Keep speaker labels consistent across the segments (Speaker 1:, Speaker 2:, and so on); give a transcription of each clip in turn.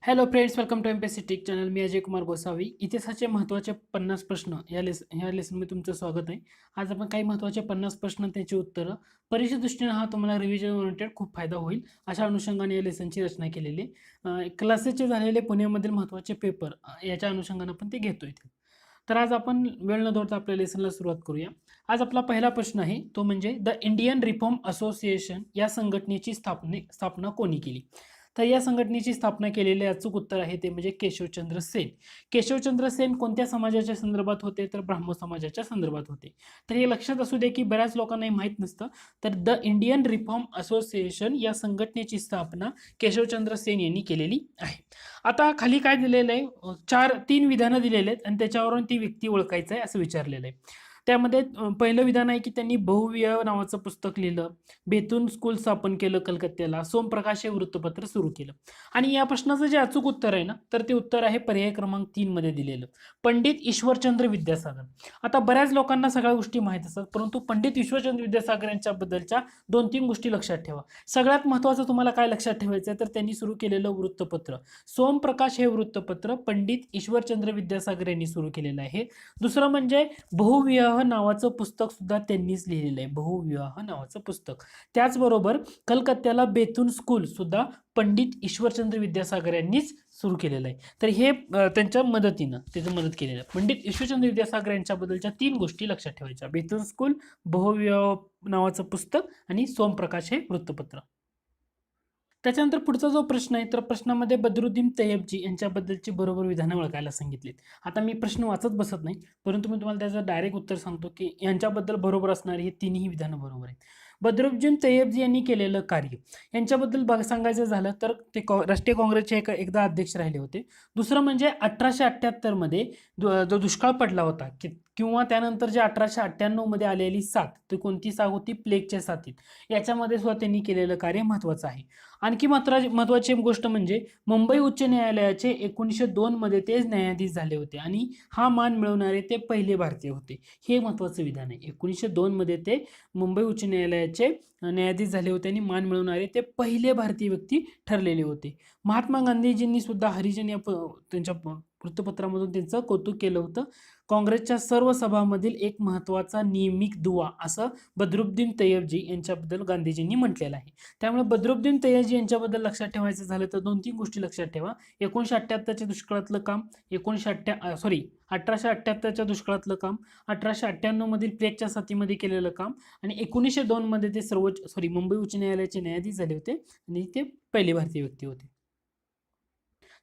Speaker 1: Hello friends, welcome to MPSC tech channel. मी अजय कुमार गोसावी. इतिहासाचे महत्त्वाचे 50 प्रश्न ह्या लेसनमध्ये तुमचं स्वागत आहे. आज आपण काही महत्त्वाचे 50 प्रश्न त्याची उत्तरं परीक्षे दृष्टीने हा तुम्हाला रिव्हिजन ओरिएंटेड खूप फायदा होईल अशा अनुषंगाने या लेसनची रचना केलेली आहे. क्लासेसचे झालेले पुण्यामधील महत्त्वाचे पेपर याच्या अनुषंगाने आपण ते घेतोय. तर आज आपण वेळ न दौडता आपल्या लेसनला सुरुवात करूया. आज आपला पहिला प्रश्न आहे तो म्हणजे द इंडियन रिफॉर्म असोसिएशन या संघटनेची स्थापना कोणी केली? तर या संघटनेची स्थापना केलेले अचूक उत्तर आहे ते म्हणजे केशवचंद्र सेन. केशवचंद्र सेन कोणत्या समाजाच्या संदर्भात होते? तर ब्राह्मण समाजाच्या संदर्भात होते. तर हे लक्षात असू दे की बऱ्याच लोकांना हे माहीत नसतं. तर द इंडियन रिफॉर्म असोसिएशन या संघटनेची स्थापना केशवचंद्र सेन यांनी केलेली आहे. आता खाली काय दिलेलं आहे? तीन विधानं दिलेले आहेत आणि त्याच्यावरून ती व्यक्ती ओळखायचं आहे असं विचारलेलं आहे. त्यामध्ये पहिलं विधान आहे की त्यांनी बहुविवाह नावाचं पुस्तक लिहिलं, बेतून स्कूल स्थापन केलं कलकत्त्याला, सोमप्रकाश हे वृत्तपत्र सुरू केलं. आणि या प्रश्नाचं जे अचूक उत्तर आहे ना, तर ते उत्तर आहे पर्याय क्रमांक 3 मध्ये दिलेलं, पंडित ईश्वरचंद्र विद्यासागर. आता बऱ्याच लोकांना सगळ्या गोष्टी माहीत असतात, परंतु पंडित ईश्वरचंद्र विद्यासागर यांच्याबद्दलच्या 2-3 गोष्टी लक्षात ठेवा. सगळ्यात महत्त्वाचं तुम्हाला काय लक्षात ठेवायचं आहे? तर त्यांनी सुरू केलेलं वृत्तपत्र सोमप्रकाश हे वृत्तपत्र पंडित ईश्वरचंद्र विद्यासागर यांनी सुरू केलेलं आहे. दुसरं म्हणजे बहुविवाह नावाचं पुस्तक सुद्धा त्यांनीच लिहिलेलं आहे, बहुविवाह नावाचं पुस्तक. त्याचबरोबर कलकत्त्याला बेतून स्कूल सुद्धा पंडित ईश्वरचंद्र विद्यासागर यांनीच सुरू केलेलं आहे. तर हे त्यांच्या मदतीनं त्याची मदत केलेलं आहे. पंडित ईश्वरचंद्र विद्यासागर यांच्याबद्दलच्या 3 गोष्टी लक्षात ठेवायच्या: बेतून स्कूल, बहुविवाह नावाचं पुस्तक आणि सोमप्रकाश हे वृत्तपत्र. त्याच्यानंतर पुढचा जो प्रश्न आहे तर प्रश्नामध्ये बदरुद्दीन तय्यबजी यांच्याबद्दलची बरोबर विधानं ओळखायला सांगितलीत. आता मी प्रश्न वाचत बसत नाही, परंतु मी तुम्हाला त्याचं डायरेक्ट उत्तर सांगतो की यांच्याबद्दल बरोबर असणारी ही तिन्ही विधानं बरोबर आहेत. बदरुद्दीन तय्यबजी यांनी केलेलं कार्य यांच्याबद्दल सांगायचं झालं तर ते राष्ट्रीय काँग्रेसचे एकदा अध्यक्ष राहिले होते. दुसरं म्हणजे 1878 मध्ये जो दुष्काळ पडला होता किंवा त्यानंतर जे 1898 मध्ये आलेली साथ, ती कोणती साथ होती? प्लेगच्या साथीत. याच्यामध्ये सुद्धा त्यांनी केलेलं कार्य महत्त्वाचं आहे. आणखी महत्त्वाची गोष्ट म्हणजे मुंबई उच्च न्यायालयाचे 1902 मध्ये तेच न्यायाधीश झाले होते आणि हा मान मिळवणारे ते पहिले भारतीय होते. हे महत्त्वाचं विधान आहे. 1902 मध्ये ते मुंबई उच्च न्यायालयाचे न्यायाधीश झाले होते आणि मान मिळवणारे ते पहिले भारतीय व्यक्ती ठरलेले होते. महात्मा गांधीजींनी सुद्धा हरिजन या त्यांच्या वृत्तपत्रामधून त्यांचं कौतुक केलं होतं. काँग्रेसच्या सर्व सभामधील एक महत्त्वाचा नियमित दुवा असं बदरुद्दीन तय्यबजी यांच्याबद्दल गांधीजींनी म्हटलेलं आहे. त्यामुळे बदरुद्दीन तय्यबजी यांच्याबद्दल लक्षात ठेवायचं झालं तर 2-3 गोष्टी लक्षात ठेवा. 1978च्या दुष्काळातलं काम, 1878च्या दुष्काळातलं काम, 1898 मधील प्लेगच्या साथीमध्ये केलेलं काम आणि 1902 मध्ये ते मुंबई उच्च न्यायालयाचे न्यायाधीश झाले होते आणि ते पहिले भारतीय व्यक्ती होते.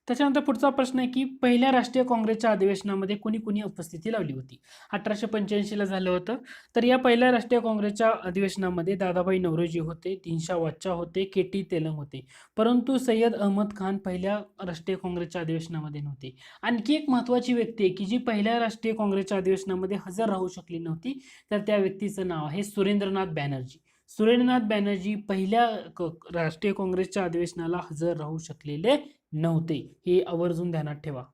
Speaker 1: त्याच्यानंतर पुढचा प्रश्न आहे की पहिल्या राष्ट्रीय काँग्रेसच्या अधिवेशनामध्ये कोणी कोणी उपस्थिती लावली होती? 1885 ला झालं होतं. तर या पहिल्या राष्ट्रीय काँग्रेसच्या अधिवेशनामध्ये दादाभाई नौरोजी होते, दिनशा वाच्चा होते, के.टी. तेलंग होते. परंतु सय्यद अहमद खान पहिल्या राष्ट्रीय काँग्रेसच्या अधिवेशनामध्ये नव्हते. आणखी एक महत्त्वाची व्यक्ती आहे की जी पहिल्या राष्ट्रीय काँग्रेसच्या अधिवेशनामध्ये हजर राहू शकली नव्हती, तर त्या व्यक्तीचं नाव आहे सुरेंद्रनाथ बॅनर्जी. सुरेंद्रनाथ बॅनर्जी पहिल्या राष्ट्रीय काँग्रेसच्या अधिवेशनाला हजर राहू शकलेले नव्हते. हे आवर्जून ध्यानात ठेवा.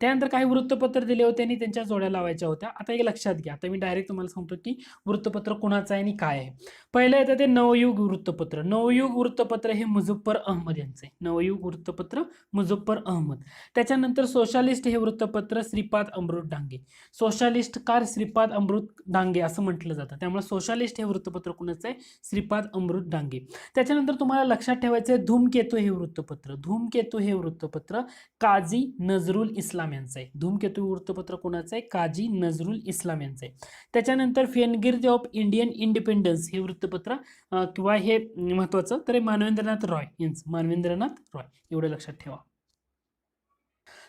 Speaker 1: त्यानंतर काही वृत्तपत्र दिले होते आणि त्यांच्या जोड्या लावायच्या होत्या. आता एक लक्षात घ्या. आता मी डायरेक्ट तुम्हाला सांगतो की वृत्तपत्र कोणाचं आहे आणि काय आहे. पहिलं येतं ते नवयुग वृत्तपत्र. नवयुग वृत्तपत्र हे मुझफ्फर अहमद यांचं आहे. नवयुग वृत्तपत्र मुझफ्फर अहमद. त्याच्यानंतर सोशालिस्ट हे वृत्तपत्र श्रीपाद अमृत डांगे. सोशालिस्टकार श्रीपाद अमृत डांगे असं म्हटलं जातं. त्यामुळे सोशालिस्ट हे वृत्तपत्र कोणाचं आहे? श्रीपाद अमृत डांगे. त्याच्यानंतर तुम्हाला लक्षात ठेवायचं आहे धूमकेतू हे वृत्तपत्र. धूमकेतू हे वृत्तपत्र काझी नजरुल इस्लाम यांचं आहे. धूमकेतू वृत्तपत्र कोणाचं आहे? काझी नजरुल इस्लाम यांचं आहे. त्याच्यानंतर फेनगिर्द ऑफ इंडियन इंडिपेंडन्स हे वृत्तपत्र किंवा हे महत्वाचं तर मानवेंद्रनाथ रॉय यांचं. मानवेंद्रनाथ रॉय एवढं लक्षात ठेवा.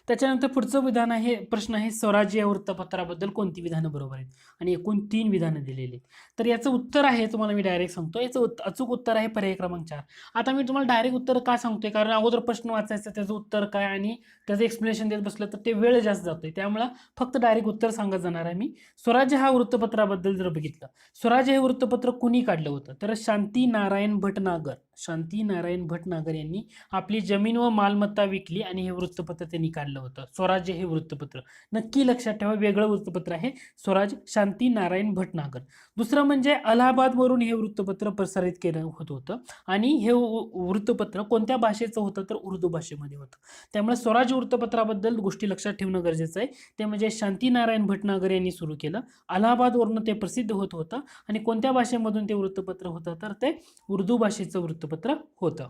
Speaker 1: त्याच्यानंतर पुढचं विधान आहे, प्रश्न आहे स्वराज्य या वृत्तपत्राबद्दल कोणती विधानं बरोबर आहेत? आणि एकूण 3 विधानं दिलेली आहेत. तर याचं उत्तर आहे तुम्हाला मी डायरेक्ट सांगतो. याचं अचूक उत्तर आहे पर्याय क्रमांक 4. आता मी तुम्हाला डायरेक्ट उत्तर का सांगतोय? कारण अगोदर प्रश्न वाचायचा, त्याचं उत्तर काय आणि त्याचं एक्सप्लेनेशन देत बसलं तर ते वेळ जास्त जातोय. त्यामुळे फक्त डायरेक्ट उत्तर सांगत जाणार आहे मी. स्वराज्य हा वृत्तपत्राबद्दल जर बघितलं, स्वराज्य हे वृत्तपत्र कुणी काढलं होतं? तर शांती नारायण भटनागर शांती नारायण भटनागर यांनी आपली जमीन व मालमत्ता विकली आणि हे वृत्तपत्र त्यांनी काढलं होतं. स्वराज्य हे वृत्तपत्र, नक्की लक्षात ठेवा, वेगळं वृत्तपत्र आहे स्वराज, शांती नारायण भटनागर. दुसरं म्हणजे अलाहाबादवरून हे वृत्तपत्र प्रसारित केलं होत होतं आणि हे वृत्तपत्र कोणत्या भाषेचं होतं तर उर्दू भाषेमध्ये होतं. त्यामुळे स्वराज वृत्तपत्राबद्दल गोष्टी लक्षात ठेवणं गरजेचं आहे. ते म्हणजे शांती नारायण भटनागर यांनी सुरू केलं, अलाहाबादवरून ते प्रसिद्ध होत होतं आणि कोणत्या भाषेमधून ते वृत्तपत्र होतं तर ते उर्दू भाषेचं वृत्तपत्र होतं.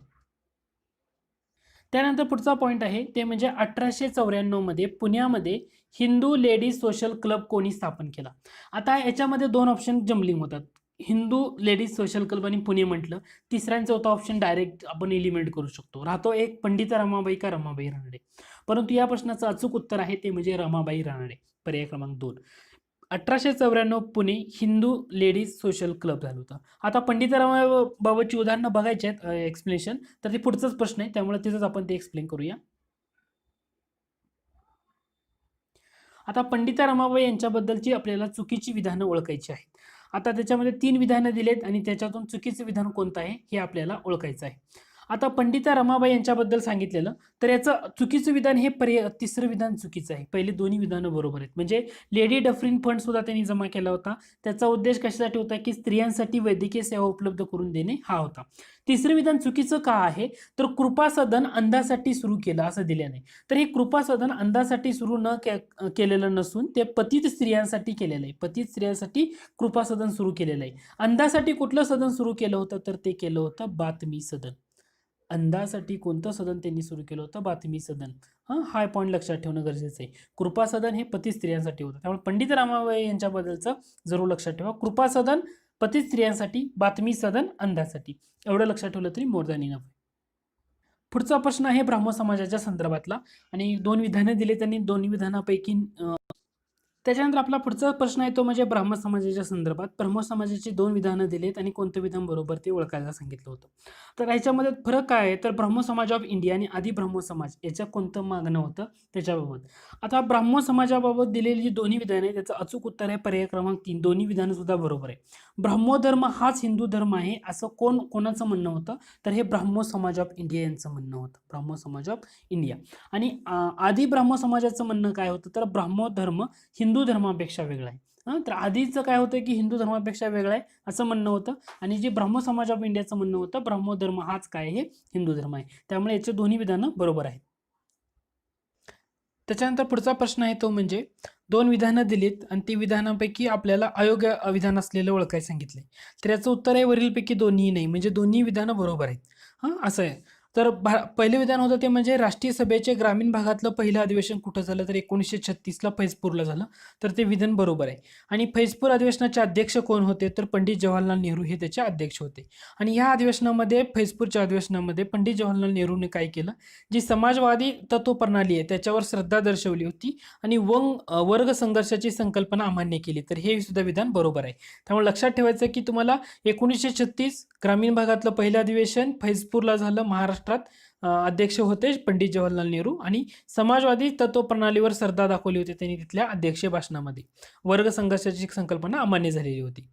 Speaker 1: त्यानंतर पुढचा पॉइंट आहे ते म्हणजे 1894 मध्ये पुण्यामध्ये हिंदू लेडीज सोशल क्लब कोणी स्थापन केला. आता याच्यामध्ये दोन ऑप्शन जमलिंग होतात, हिंदू लेडीज सोशल क्लब आणि पुणे म्हटलं, तिसरा आणि चौथा ऑप्शन डायरेक्ट आपण एलिमिनेट करू शकतो. राहतो एक पंडित रमाबाई का रमाबाई रानडे, परंतु या प्रश्नाचं अचूक उत्तर आहे ते म्हणजे रमाबाई रानडे, पर्याय क्रमांक 2. 1894 Pune Hindu ladies social club झालं होतं. आता पंडित रमाबाईची उदाहरणं बघायची आहेत एक्सप्लेनेशन, तर ते पुढचाच प्रश्न आहे त्यामुळे तिथंच आपण ते एक्सप्लेन करूया. आता पंडित रमाबाई यांच्याबद्दलची आपल्याला चुकीची विधानं ओळखायची आहेत. आता त्याच्यामध्ये 3 विधानं दिलेत आणि त्याच्यातून चुकीचं विधान कोणतं आहे हे आपल्याला ओळखायचं आहे. आता पंडिता रमाबाई यांच्याबद्दल सांगितलेलं तर याचं चुकीचं विधान हे तिसरं विधान चुकीचं आहे. पहिले दोन्ही विधानं बरोबर आहेत. म्हणजे लेडी डफरिन फंड सुद्धा त्यांनी जमा केला होता. त्याचा उद्देश कशासाठी होता की स्त्रियांसाठी वैद्यकीय सेवा उपलब्ध करून देणे हा होता. तिसरं विधान चुकीचं का आहे तर कृपा सदन अंधासाठी सुरू केलं असं दिलं नाही. तर हे कृपा सदन अंधासाठी सुरू केलेलं नसून ते पतित स्त्रियांसाठी केलेलं आहे. पतित स्त्रियांसाठी कृपा सदन सुरू केलेलं आहे. अंधासाठी कुठलं सदन सुरू केलं होतं तर ते केलं होतं बातमी सदन. अंधासाठी कोणतं सदन त्यांनी सुरू केलं होतं बातमी सदन. हा पॉईंट लक्षात ठेवणं गरजेचं आहे. कृपा सदन हे पती स्त्रियांसाठी होतं, त्यामुळे पंडित रमाबाई यांच्याबद्दलचं जरूर लक्षात ठेवा. कृपा सदन पती स्त्रियांसाठी, बातमी सदन अंधासाठी, एवढं लक्षात ठेवलं तरी मोर दॅन इनफ. पुढचा प्रश्न आहे ब्राह्मण समाजाच्या संदर्भातला आणि 2 विधानं दिले त्यांनी, दोन्ही विधानापैकी त्याच्यानंतर आपला पुढचा प्रश्न आहे तो म्हणजे ब्राह्मण समाजाच्या संदर्भात. ब्राह्मण समाजाची 2 विधानं दिलेत आणि कोणतं विधान बरोबर ते ओळखायला सांगितलं होतं. तर ह्याच्यामध्ये फरक काय आहे तर ब्राह्मण समाज ऑफ इंडिया आणि आदी ब्राह्मण समाज याच्या कोणतं मागणं होतं त्याच्याबाबत. आता ब्राह्मण समाजाबाबत दिलेली जी दोन्ही विधानं आहे त्याचं अचूक उत्तर आहे पर्याय क्रमांक 3. दोन्ही विधानं सुद्धा बरोबर आहे. ब्राह्मो धर्म हाच हिंदू धर्म आहे असं कोणाचं म्हणणं होतं तर हे ब्राह्मण समाज ऑफ इंडिया यांचं म्हणणं होतं. ब्राह्मण समाज ऑफ इंडिया. आणि आदी ब्राह्मण समाजाचं म्हणणं काय होतं तर ब्राह्मो धर्म हिंदू धर्मापेक्षा वेगळा आहे. तर आधीचं काय होतं की हिंदू धर्मापेक्षा वेगळा आहे असं म्हणणं होतं आणि जे ब्राह्मण समाज ऑफ इंडियाचं म्हणणं होतं ब्राह्मो धर्म हाच काय हे हिंदू धर्म आहे. त्यामुळे याचे दोन्ही विधानं बरोबर आहेत. त्याच्यानंतर पुढचा प्रश्न आहे तो म्हणजे 2 विधानं दिलीत आणि ती विधानांपैकी आपल्याला अयोग्य विधान असलेलं ओळखायला सांगितलंय. तर याचं उत्तर आहे वरीलपैकी दोन्ही नाही, म्हणजे दोन्ही विधानं बरोबर आहेत. असं आहे. तर पहिलं विधान होतं ते म्हणजे राष्ट्रीय सभेचे ग्रामीण भागातलं पहिलं अधिवेशन कुठं झालं तर 1936ला फैजपूरला झालं. तर ते विधान बरोबर आहे. आणि फैजपूर अधिवेशनाचे अध्यक्ष कोण होते तर पंडित जवाहरलाल नेहरू हे त्याचे अध्यक्ष होते. आणि ह्या अधिवेशनामध्ये फैजपूरच्या अधिवेशनामध्ये पंडित जवाहरलाल नेहरूने काय केलं, जी समाजवादी तत्वप्रणाली आहे त्याच्यावर श्रद्धा दर्शवली होती आणि वर्ग संघर्षाची संकल्पना अमान्य केली. तर हे सुद्धा विधान बरोबर आहे. त्यामुळे लक्षात ठेवायचं की तुम्हाला 1936 ग्रामीण भागातलं पहिलं अधिवेशन फैजपूरला झालं, महाराष्ट्रात अध्यक्ष होते पंडित जवाहरलाल नेहरू आणि समाजवादी तत्वप्रणालीवर श्रद्धा दाखवली होती त्यांनी तिथल्या अध्यक्षीय भाषणामध्ये. वर्ग संघर्षाची संकल्पना अमान्य झालेली होती.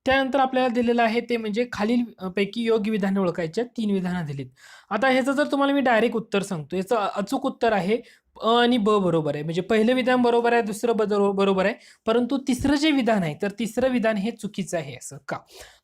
Speaker 1: त्यानंतर आपल्याला दिलेलं आहे ते म्हणजे खालील पैकी योग्य विधानं ओळखायची आहेत. 3 विधानं दिलीत. आता ह्याचं जर तुम्हाला मी डायरेक्ट उत्तर सांगतो, याचं अचूक उत्तर आहे अ आणि ब बरोबर आहे. म्हणजे पहिलं विधान बरोबर आहे, दुसरं बरोबर आहे, परंतु तिसरं जे विधान आहे तर तिसरं विधान हे चुकीचं आहे. असं का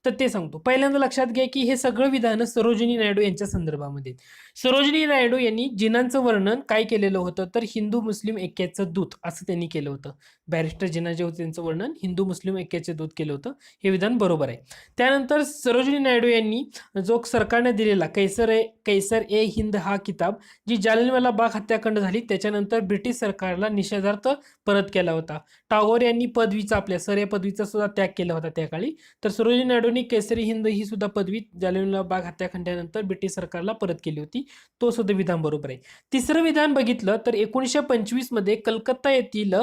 Speaker 1: तर ते सांगतो. पहिल्यांदा लक्षात घ्या की हे सगळं विधान सरोजिनी नायडू यांच्या संदर्भामध्ये. सरोजिनी नायडू यांनी जिनांचं वर्णन काय केलेलं होतं तर हिंदू मुस्लिम ऐक्याचं दूत असं त्यांनी केलं होतं. बॅरिस्टर जिना जे होते त्यांचं वर्णन हिंदू मुस्लिम ऐक्याचे दूत केलं होतं. हे विधान बरोबर आहे. त्यानंतर सरोजिनी नायडू यांनी जो सरकारने दिलेला कैसर ए हिंद हा किताब जी जालियनवाला बाग हत्याकांड झाली त्याच्यानंतर ब्रिटिश सरकारला निषेधार्थ परत केला होता. टागोर यांनी पदवीचा आपल्या सर या पदवीचा सुद्धा त्याग केला होता त्या काळी. तर सरोजिनी नायडूंनी केसरी हिंद ही सुद्धा पदवी जालियनवाला बाग हत्याकांडानंतर ब्रिटिश सरकारला परत केली होती. तो सुद्धा विधान बरोबर आहे. तिसरं विधान बघितलं तर 1925 मध्ये कलकत्ता येथील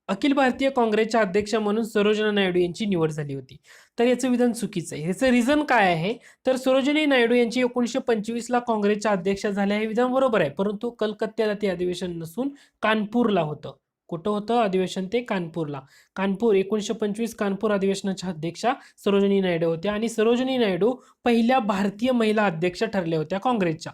Speaker 1: अखिल भारतीय काँग्रेसच्या अध्यक्ष म्हणून सरोजिनी नायडू यांची निवड झाली होती. तर याचं विधान चुकीचं आहे. याचं रिझन काय आहे तर सरोजिनी नायडू यांची 1925ला काँग्रेसच्या अध्यक्ष झाल्या हे विधान बरोबर आहे, परंतु कलकत्त्याला ते अधिवेशन नसून कानपूरला होतं. कुठं होतं अधिवेशन? ते कानपूरला. कानपूर 1925 कानपूर अधिवेशनाच्या अध्यक्षा सरोजिनी नायडू होत्या आणि सरोजिनी नायडू पहिल्या भारतीय महिला अध्यक्ष ठरल्या होत्या काँग्रेसच्या.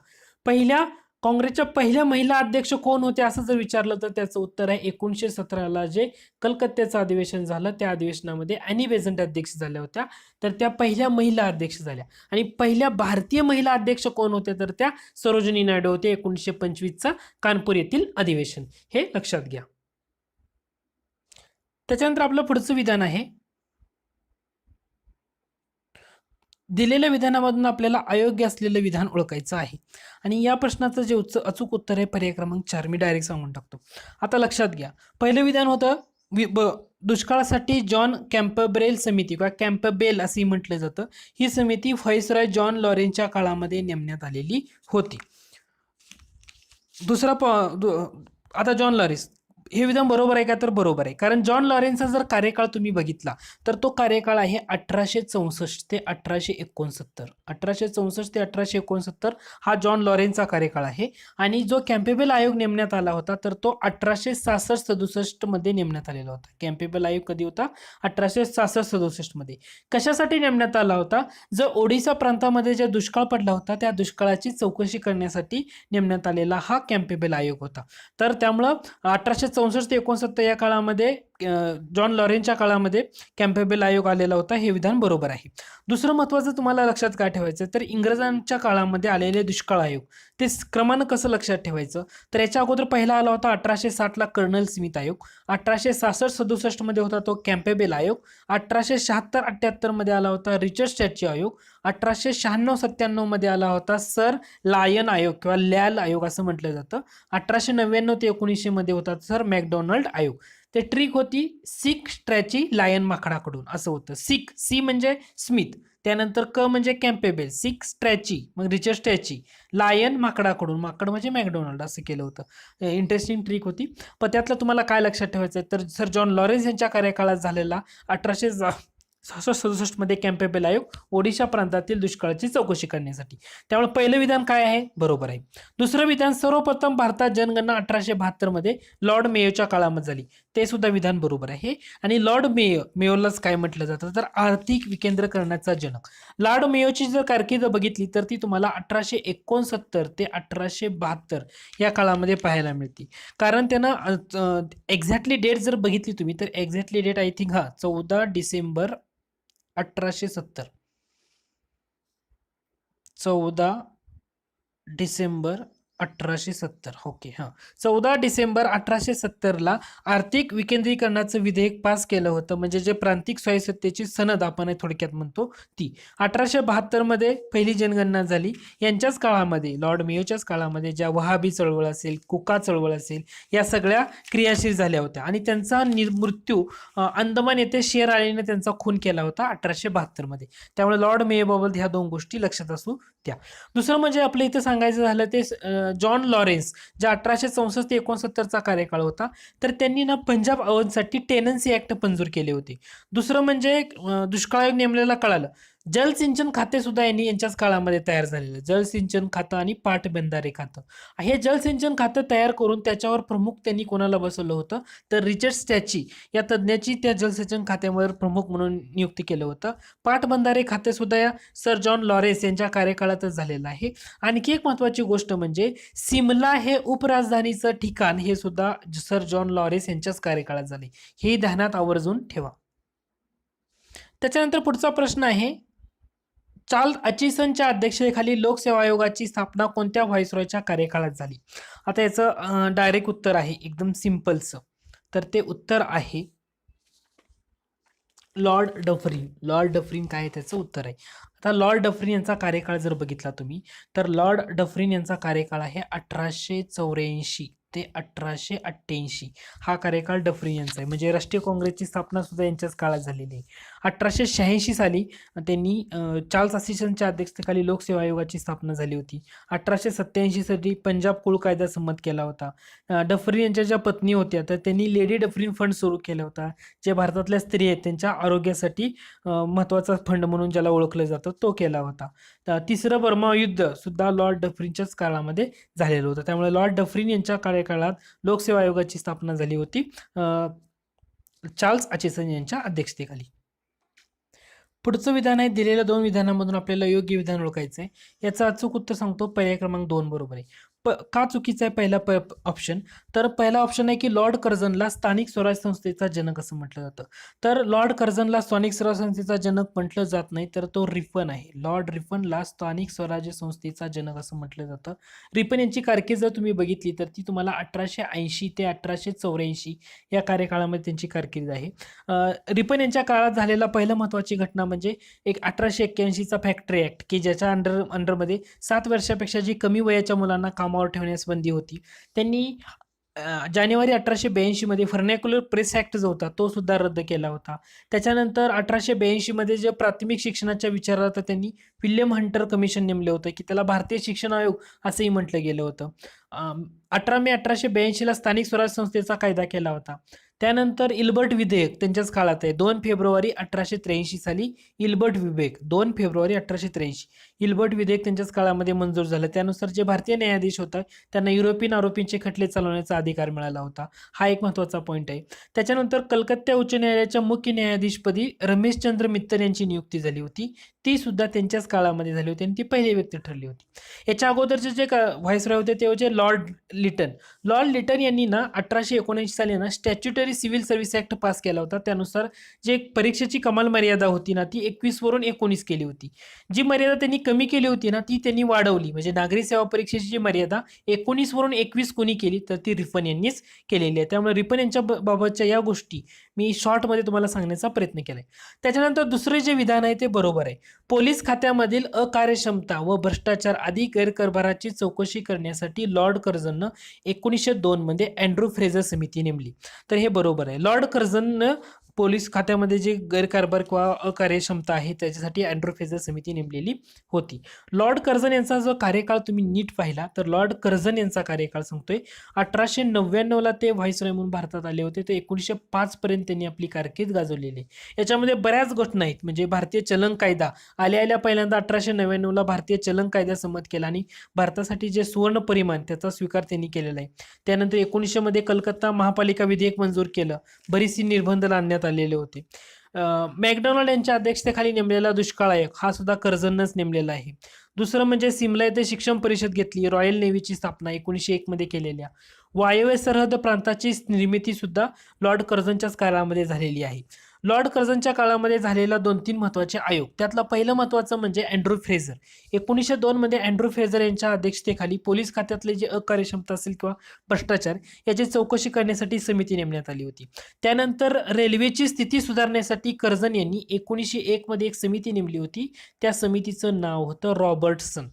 Speaker 1: काँग्रेसच्या पहिल्या महिला अध्यक्ष कोण होत्या असं जर विचारलं तर त्याचं उत्तर आहे 1917ला जे कलकत्त्याचं अधिवेशन झालं त्या अधिवेशनामध्ये ॲनी बेझंट अध्यक्ष झाल्या होत्या. तर त्या पहिल्या महिला अध्यक्ष झाल्या आणि पहिल्या भारतीय महिला अध्यक्ष कोण होत्या तर त्या सरोजिनी नायडू होते. 1925चा कानपूर येथील अधिवेशन, हे लक्षात घ्या. त्याच्यानंतर आपलं पुढचं विधान आहे, दिलेल्या विधानामधून आपल्याला अयोग्य असलेलं विधान ओळखायचं आहे आणि या प्रश्नाचं जे अचूक उत्तर आहे पर्याय क्रमांक 4. मी डायरेक्ट सांगून टाकतो. आता लक्षात घ्या, पहिलं विधान होतं दुष्काळासाठी जॉन कॅम्पबेल समिती किंवा कॅम्पबेल असंही म्हटलं जातं. ही समिती व्हाईसरॉय जॉन लॉरेन्सच्या काळामध्ये नेमण्यात आलेली होती. आता जॉन लॉरेन्स, हे विधान बरोबर आहे का? तर बरोबर आहे, कारण जॉन लॉरेन्सचा जर कार्यकाळ तुम्ही बघितला तर तो कार्यकाळ आहे 1864 ते 1869. 1864 ते 1869 हा जॉन लॉरेन्सचा कार्यकाळ आहे आणि जो कॅम्पेबल आयोग नेमण्यात आला होता तर तो 1866-67 मध्ये नेमण्यात आलेला होता. कॅम्पेबल आयोग कधी होता? 1866-67 मध्ये. कशासाठी नेमण्यात आला होता? जो ओडिसा प्रांतामध्ये जे दुष्काळ पडला होता त्या दुष्काळाची चौकशी करण्यासाठी नेमण्यात आलेला हा कॅम्पेबल आयोग होता. तर त्यामुळं 1864 ते 69 या काळामध्ये जॉन लॉरेन्सच्या काळामध्ये कॅम्पेबल आयोग आलेला होता. हे विधान बरोबर आहे. दुसरं महत्त्वाचं तुम्हाला लक्षात काय ठेवायचं तर इंग्रजांच्या काळामध्ये आलेले दुष्काळ आयोग, ते क्रमानं कसं लक्षात ठेवायचं तर याच्या अगोदर पहिला आला होता 1860ला कर्नल स्मिथ आयोग, 1866-67 मध्ये होता तो कॅम्पेबल आयोग, 1876-78 मध्ये आला होता रिचर्ड स्टॅची आयोग, 1896-97 मध्ये आला होता सर लायन आयोग किंवा लॅल आयोग असं म्हटलं जातं, 1899 ते 1900 मध्ये होता सर मॅकडोनाल्ड आयोग. ते ट्रिक होती सिक स्ट्रॅची लायन माकडाकडून असं होतं. सिक, सी म्हणजे स्मिथ, त्यानंतर क म्हणजे कॅम्पेबल, सिक स्ट्रॅची, मग रिचर्ड स्ट्रॅची, लायन माकडाकडून, माकड म्हणजे मॅकडोनाल्ड असं केलं होतं. इंटरेस्टिंग ट्रिक होती. पण त्यातलं तुम्हाला काय लक्षात ठेवायचं आहे तर सर जॉन लॉरेन्स यांच्या कार्यकाळात झालेला 1866 मध्ये कॅम्पेबल आयोग ओडिशा प्रांतातील दुष्काळाची चौकशी करण्यासाठी. त्यामुळे पहिलं विधान काय आहे? बरोबर आहे. दुसरं विधान, सर्वप्रथम भारतात जनगणना 1872 मध्ये लॉर्ड मेयोच्या काळामध्ये झाली, ते सुद्धा विधान बरोबर आहे. आणि लॉर्ड मेयोलाच काय म्हटलं जातं तर आर्थिक विकेंद्रीकरणाचा जनक. लॉर्ड मेयोची जर कारकीर्द बघितली तर ती तुम्हाला 1869 ते 1872 या काळामध्ये पाहायला मिळते. कारण त्यानं एक्झॅक्टली डेट जर बघितली तुम्ही तर exactly date I think 14 December 1870, 14 December 1870. Okay, 14 December 1870ला आर्थिक विकेंद्रीकरणाचं विधेयक पास केलं होतं, म्हणजे जे प्रांतिक स्वायत्ततेची सनद आपण थोडक्यात म्हणतो ती. 1872 मध्ये पहिली जनगणना झाली. यांच्याच काळामध्ये, लॉर्ड मेयोच्याच काळामध्ये ज्या वहाबी चळवळ असेल, कुका चळवळ असेल, या सगळ्या क्रियाशील झाल्या होत्या आणि त्यांचा मृत्यू अंदमान येथे शेर आळीने त्यांचा खून केला होता 1872 मध्ये. त्यामुळे लॉर्ड मेयोबाबत ह्या दोन गोष्टी लक्षात असू द्या. दुसरं म्हणजे आपल्या इथं सांगायचं झालं ते जॉन लॉरेन्स, ज्या 1864 ते 69चा कार्यकाळ होता, तर त्यांनी ना पंजाब अवधसाठी टेनन्सी ऍक्ट मंजूर केले होते. दुसरं म्हणजे दुष्काळ आयोग नेमलेला कळालं. जलसिंचन खाते सुद्धा यांच्याच काळामध्ये तयार झालेलं, जलसिंचन खातं आणि पाटबंधारे खातं. हे जलसिंचन खातं तयार करून त्याच्यावर प्रमुख त्यांनी कोणाला बसवलं होतं तर रिचर्ड स्टॅची या तज्ज्ञाची त्या जलसिंचन खात्यावर प्रमुख म्हणून नियुक्ती केलं होतं. पाटबंधारे खाते सुद्धा या सर जॉन लॉरेन्स यांच्या कार्यकाळातच झालेलं आहे. आणखी एक महत्त्वाची गोष्ट म्हणजे सिमला हे उपराजधानीचं ठिकाण हे सुद्धा सर जॉन लॉरेन्स यांच्याच कार्यकाळात झाले, हे ध्यानात आवर्जून ठेवा. त्याच्यानंतर पुढचा प्रश्न आहे, चार्ल्स अचिसनच्या अध्यक्षतेखाली लोकसेवा आयोगाची स्थापना कोणत्या व्हाईसरॉयच्या कार्यकाळात झाली? आता याचं डायरेक्ट उत्तर आहे एकदम सिंपलचं, तर ते उत्तर आहे लॉर्ड डफरिन. लॉर्ड डफरिन काय आहे त्याचं उत्तर आहे. आता लॉर्ड डफरिन यांचा कार्यकाळ जर बघितला तुम्ही तर लॉर्ड डफरिन यांचा कार्यकाळ आहे 1884 ते 1888. हा कार्यकाळ डफरिन यांचा आहे, म्हणजे राष्ट्रीय काँग्रेसची स्थापना सुद्धा यांच्याच काळात झालेली आहे. 1886 साली त्यांनी चार्ल्स अचिसनच्या अध्यक्षतेखाली लोकसेवा आयोगाची स्थापना झाली होती. 1887 साली पंजाब कुळ कायदा संमत केला होता. डफरिन यांच्या ज्या पत्नी होत्या तर त्यांनी लेडी डफरिन फंड सुरू केला होता, जे भारतातल्या स्त्री आहेत त्यांच्या आरोग्यासाठी महत्त्वाचा फंड म्हणून ज्याला ओळखलं जातं तो केला होता. तिसरं बर्मा युद्ध सुद्धा लॉर्ड डफरिनच्याच काळामध्ये झालेलं होतं. त्यामुळे लॉर्ड डफरिन यांच्या कार्यकाळात लोकसेवा आयोगाची स्थापना झाली होती चार्ल्स अचिसन यांच्या अध्यक्षतेखाली. पुढचं विधान आहे, दिलेल्या 2 विधानांमधून आपल्याला योग्य विधान ओळखायचं आहे. याचं अचूक उत्तर सांगतो, पर्याय क्रमांक 2 बरोबर आहे. का चुकीचा आहे पहिला ऑप्शन? तर पहिला ऑप्शन आहे की लॉर्ड कर्झनला स्थानिक स्वराज्य संस्थेचा जनक असं म्हटलं जातं. तर लॉर्ड कर्झनला स्थानिक स्वराज्य संस्थेचा जनक म्हटलं जात नाही, तर तो रिपन आहे. लॉर्ड रिपनला स्थानिक स्वराज्य संस्थेचा जनक असं म्हटलं जातं. रिपन यांची कारकीर्द जर तुम्ही बघितली तर ती तुम्हाला 1880 ते 1884 या कार्यकाळामध्ये त्यांची कारकीर्द आहे. रिपन यांच्या काळात झालेला पहिला महत्त्वाची घटना म्हणजे एक 1881चा फॅक्टरी ॲक्ट, की ज्याच्या अंडरमध्ये 7 वर्षापेक्षा जी कमी वयाच्या मुलांना कामावर ठेवण्यास बंदी होती. त्यांनी जानेवारी 1882 मध्ये व्हर्नॅक्युलर प्रेस ॲक्ट जो होता तो सुद्धा रद्द केला होता. त्याच्यानंतर 1882 मध्ये जे प्राथमिक शिक्षणाच्या विचारार्थ त्यांनी विल्यम हंटर कमिशन नेमलं होतं, की त्याला भारतीय शिक्षण आयोग असंही म्हटलं गेलं होतं. 18 मे 1882 ला स्थानिक स्वराज्य संस्थेचा कायदा केला होता. त्यानंतर इल्बर्ट विधेयक त्यांच्याच काळात आहे. 2 फेब्रुवारी 1883 साली इल्बर्ट विधेयक, 2 फेब्रुवारी 1883 इल्बर्ट विधेयक त्यांच्याच काळामध्ये मंजूर झालं. त्यानुसार जे भारतीय न्यायाधीश होता त्यांना युरोपियन आरोपींचे खटले चालवण्याचा अधिकार मिळाला होता. हा एक महत्त्वाचा पॉईंट आहे. त्याच्यानंतर कलकत्ता उच्च न्यायालयाच्या मुख्य न्यायाधीशपदी रमेशचंद्र मित्तर यांची नियुक्ती झाली होती. ती सुद्धा त्यांच्याच काळामध्ये झाली होती आणि ती पहिली व्यक्ती ठरली होती. याच्या अगोदरचे जे व्हाईसरॉय होते ते होते लॉर्ड लिटन. लॉर्ड लिटन यांनी ना 1879 साली ना statutory civil service act pass केला होता. त्यानुसार जे परीक्षेची कमाल मर्यादा होती ना ती 21 वरून 19 केली होती. जी मर्यादा त्यांनी कमी केली होती ना ती त्यांनी वाढवली. म्हणजे नागरी सेवा परीक्षेची जी मर्यादा 19 वरून 21 कोणी केली तर ती रिपन यांनीच केलेली आहे. त्यामुळे रिपन यांच्या बाबतच्या या गोष्टी मी शॉर्टमध्ये तुम्हाला सांगण्याचा प्रयत्न केलाय. त्याच्यानंतर दुसरे जे विधान आहे ते बरोबर आहे. पोलीस खात्यामधील अकार्यक्षमता व भ्रष्टाचार आदी गैरकारभाराची चौकशी करण्यासाठी लॉर्ड कर्झननं 1902 मध्ये अँड्रू फ्रेझर समिती नेमली. तर हे बरोबर आहे. लॉर्ड कर्झननं पोलीस खात्यामध्ये जे गैरकारभार किंवा अकार्यक्षमता आहे त्याच्यासाठी अँड्रू फ्रेझर समिती नेमलेली होती. लॉर्ड कर्झन यांचा जो कार्यकाळ तुम्ही नीट पाहिला तर लॉर्ड कर्झन यांचा कार्यकाळ सांगतोय 1899ला ते व्हाईसरॉय म्हणून भारतात आले होते. तर 1905 पर्यंत त्यांनी आपली कारकीर्द गाजवलेली. याच्यामध्ये बऱ्याच घटना आहेत. म्हणजे भारतीय चलन कायदा आल्या पहिल्यांदा 1899ला भारतीय चलन कायदा संमत केला आणि भारतासाठी जे सुवर्ण परिमाण त्याचा स्वीकार त्यांनी केलेला आहे. त्यानंतर 1900 मध्ये कलकत्ता महापालिका विधेयक मंजूर केलं. बरीचशी निर्बंध आणण्यात आलेले होते. मॅकडोनाल्ड यांच्या अध्यक्षतेखाली नेमलेला दुष्काळ आयोग हा सुद्धा कर्झननंच नेमलेला आहे. दुसरं म्हणजे सिमला येथे शिक्षण परिषद घेतली. रॉयल नेव्हीची स्थापना 1901 मध्ये केलेल्या. वायव्य सरहद प्रांताची निर्मिती सुद्धा लॉर्ड कर्झनच्याच काळामध्ये झालेली आहे. लॉर्ड कर्झनच्या काळामध्ये झालेला 2-3 महत्त्वाचे आयोग, त्यातलं पहिलं महत्त्वाचं म्हणजे अँड्रू फ्रेझर. 1902 मध्ये अँड्रू फ्रेझर यांच्या अध्यक्षतेखाली पोलीस खात्यातले जे अकार्यक्षमता असेल किंवा भ्रष्टाचार याची चौकशी करण्यासाठी समिती नेमण्यात आली होती. त्यानंतर रेल्वेची स्थिती सुधारण्यासाठी कर्झन यांनी 1901 मध्ये एक समिती नेमली होती. त्या समितीचं नाव होतं रॉबर्टसन.